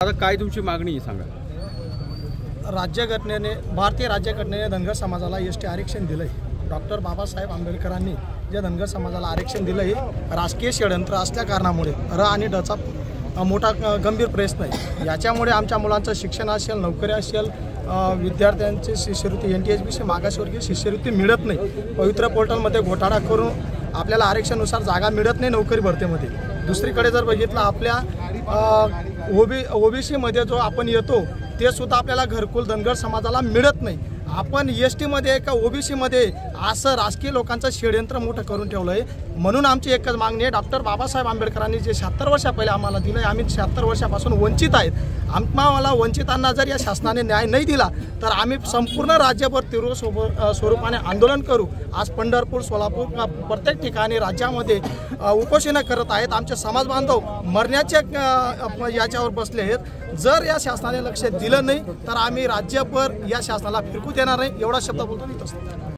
आता काय तुमची मागणी सांगा। राज्यघटनेने भारतीय राज्यघटनेने धनगर समाजाला एसटी आरक्षण दिले। डॉक्टर बाबासाहेब आंबेडकरांनी जे धनगर समाजाला आरक्षण दिले राजकीय षडयंत्र असल्या कारणामुळे आणि डचा मोठा गंभीर प्रश्न आहे। याच्यामुळे आमच्या मुलांचं शिक्षण असेल, नोकरी असेल, विद्यार्थ्यांची शिष्यवृत्ती NTSBC मागासवर्गीय शिष्यवृत्ती मिळत नाही। पवित्र पोर्टलमध्ये घोटाळा करून आपल्याला आरक्षणानुसार जागा मिळत नाही नोकरी भरतीमध्ये। दुसरीकडे जर बघितलं आपल्या OBC मध्ये जो आपण येतो ते सुद्धा आपल्याला घरकुल धनगर समाजाला मिळत नाही। आपण ST मध्ये का OBC मध्ये असं राजकीय लोकांचं षडयंत्र मोठं करून ठेवलं आहे। म्हणून आमची एकच मागणी आहे, डॉक्टर बाबासाहेब आंबेडकरांनी जे 76 वर्षा पहिले आम्हाला दिलं आहे, आम्ही 76 वर्षापासून वंचित आहेत। आम्हाला वंचितांना जर या शासनाने न्याय नाही दिला तर आम्ही संपूर्ण राज्यभर तीव्र स्वरूपाने आंदोलन करू। आज पंढरपूर, सोलापूर प्रत्येक ठिकाणी राज्यामध्ये उपोषण करत आहेत। आमचे समाज बांधव मरण्याच्या याच्यावर बसले आहेत। जर या शासनाने लक्ष दिलं नाही तर आम्ही राज्यभर या शासनाला फिरकू देणार नाही। एवढा शब्द बोलतो मी तसं।